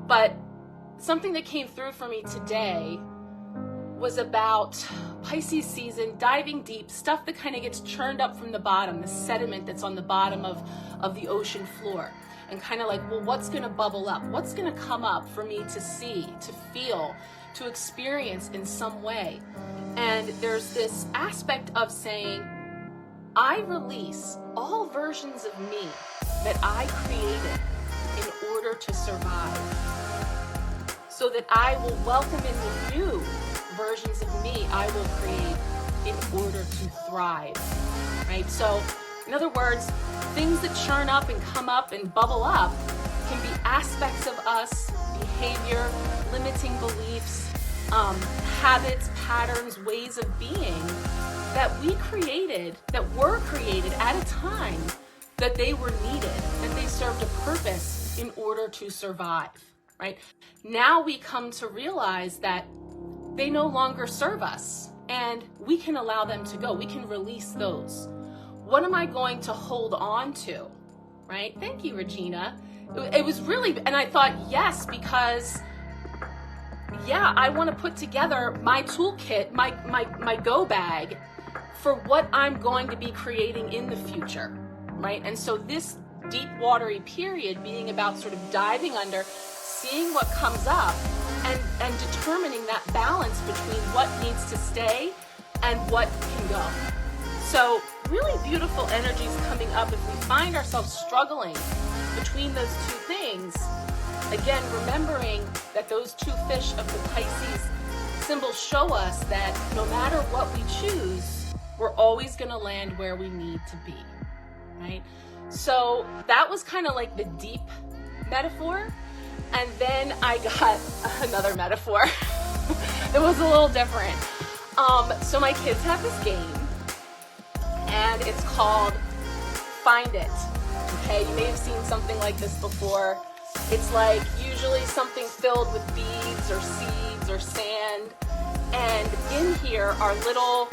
But something that came through for me today was about Pisces season, diving deep, stuff that kind of gets churned up from the bottom, the sediment that's on the bottom of the ocean floor. And kind of like, well, what's going to bubble up? What's going to come up for me to see, to feel, to experience in some way? And there's this aspect of saying, I release all versions of me that I created in order to survive, so that I will welcome in the new versions of me I will create in order to thrive, right? So, in other words, things that churn up and come up and bubble up can be aspects of us, behavior, limiting beliefs, habits, patterns, ways of being that we created, that were created at a time that they were needed, that they served a purpose in order to survive, right? Now we come to realize that they no longer serve us and we can allow them to go. We can release those. What am I going to hold on to, right? Thank you, Regina. It was really, and I thought, yes, because yeah, I want to put together my toolkit, my go bag for what I'm going to be creating in the future, right? And so this deep watery period being about sort of diving under, seeing what comes up and determining that balance between what needs to stay and what can go. So really beautiful energies coming up if we find ourselves struggling between those two things. Again, remembering that those two fish of the Pisces symbol show us that no matter what we choose, we're always going to land where we need to be, right? So that was kind of like the deep metaphor. And then I got another metaphor that was a little different. So my kids have this game, and it's called Find It. Okay, you may have seen something like this before. It's like usually something filled with beads or seeds or sand. And in here are little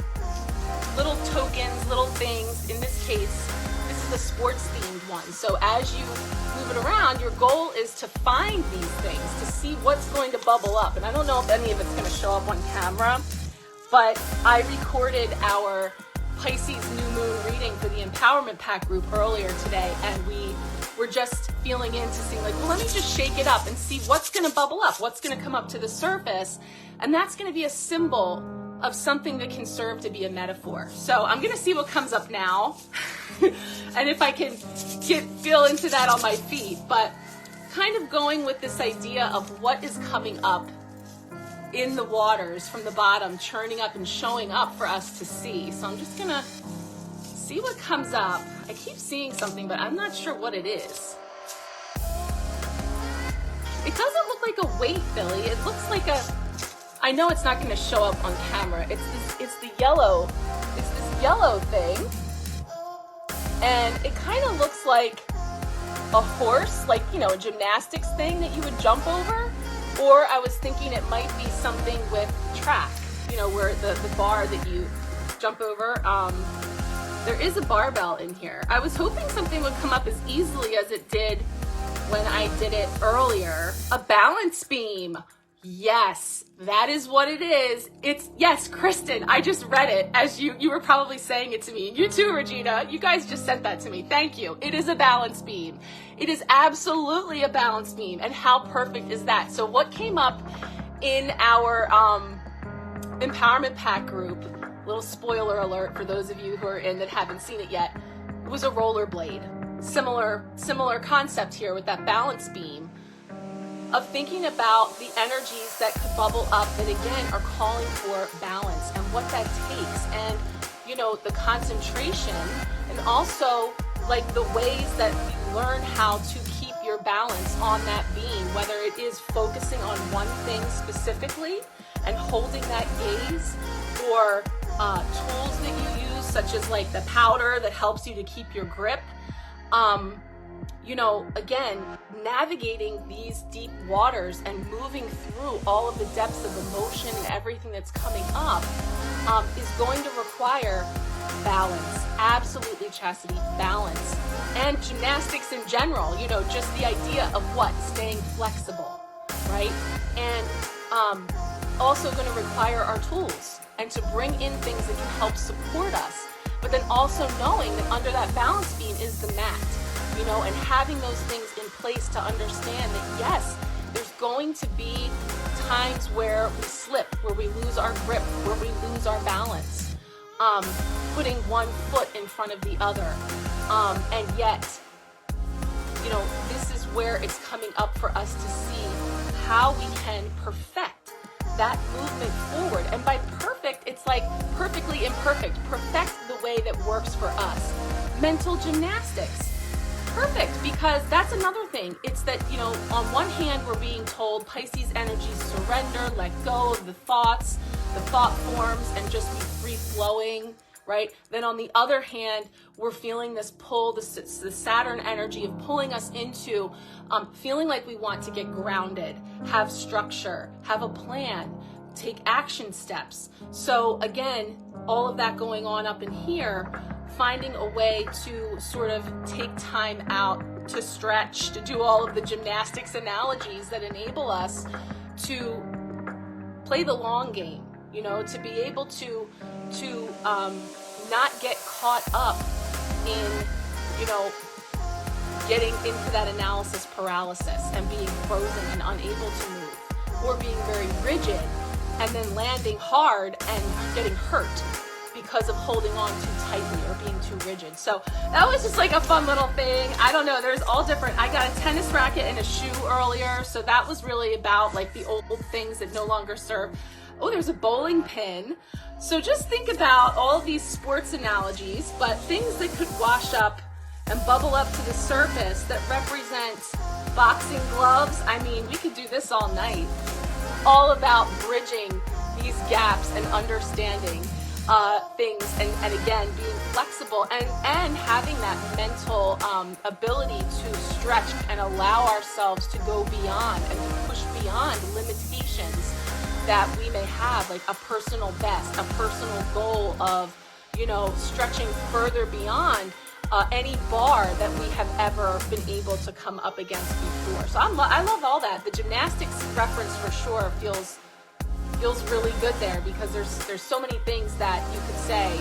tokens, little things. In this case, this is a sports themed one. So as you move it around, your goal is to find these things, to see what's going to bubble up. And I don't know if any of it's going to show up on camera, but I recorded our Pisces new moon reading for the Empowerment Pack group earlier today, and we were just feeling into seeing like, well, let me just shake it up and see what's going to bubble up, what's going to come up to the surface. And that's going to be a symbol of something that can serve to be a metaphor. So I'm going to see what comes up now and if I can feel into that on my feet, but kind of going with this idea of what is coming up in the waters from the bottom, churning up and showing up for us to see. So I'm just going to see what comes up. I keep seeing something, but I'm not sure what it is. It doesn't look like a weight, Billy. It looks like I know it's not going to show up on camera. It's this yellow thing. And it kind of looks like a horse, like, you know, a gymnastics thing that you would jump over. Or I was thinking it might be something with track, you know, where the bar that you jump over. There is a barbell in here. I was hoping something would come up as easily as it did when I did it earlier. A balance beam. Yes, that is what it is. Yes, Kristen, I just read it as you were probably saying it to me. You too, Regina. You guys just sent that to me. Thank you. It is a balance beam. It is absolutely a balance beam. And how perfect is that? So what came up in our Empowerment Pack group, little spoiler alert for those of you who are in that haven't seen it yet, was a rollerblade. Similar concept here with that balance beam, of thinking about the energies that could bubble up that again are calling for balance and what that takes, and you know, the concentration, and also like the ways that you learn how to keep your balance on that beam, whether it is focusing on one thing specifically and holding that gaze, or tools that you use such as like the powder that helps you to keep your grip. You know, again, navigating these deep waters and moving through all of the depths of emotion and everything that's coming up is going to require balance. Absolutely, Chastity, balance. And gymnastics in general, you know, just the idea of what? Staying flexible. right? And also going to require our tools and to bring in things that can help support us. But then also knowing that under that balance beam is the mat, you know, and having those things in place to understand that yes, there's going to be times where we slip, where we lose our grip, where we lose our balance. Putting one foot in front of the other. And yet, you know, this is where it's coming up for us to see how we can perfect that movement forward. And by perfect, it's like perfectly imperfect. Perfect the way that works for us. Mental gymnastics. Perfect, because that's another thing. It's that, you know, on one hand, we're being told Pisces energy, surrender, let go of the thoughts, the thought forms, and just be free-flowing, right? Then on the other hand, we're feeling this pull, the Saturn energy of pulling us into feeling like we want to get grounded, have structure, have a plan, take action steps. So again, all of that going on up in here, finding a way to sort of take time out to stretch, to do all of the gymnastics analogies that enable us to play the long game, you know, to be able to not get caught up in, you know, getting into that analysis paralysis and being frozen and unable to move, or being very rigid and then landing hard and getting hurt because of holding on too tightly or being too rigid. So that was just like a fun little thing. I don't know, there's all different. I got a tennis racket and a shoe earlier, so that was really about like the old things that no longer serve. Oh, there's a bowling pin. So just think about all of these sports analogies, but things that could wash up and bubble up to the surface that represent boxing gloves. I mean, we could do this all night. All about bridging these gaps and understanding things, and again, being flexible and having that mental ability to stretch and allow ourselves to go beyond and to push beyond limitations that we may have, like a personal best, a personal goal of, you know, stretching further beyond any bar that we have ever been able to come up against before. So I love all that. The gymnastics reference for sure feels really good there, because there's so many things that you could say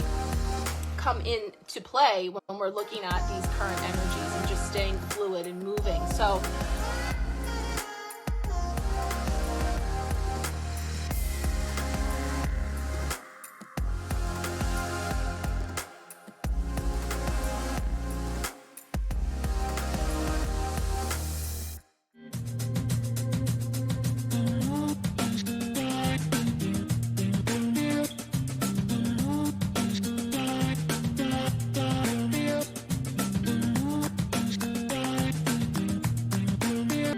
come into play when we're looking at these current energies and just staying fluid and moving. So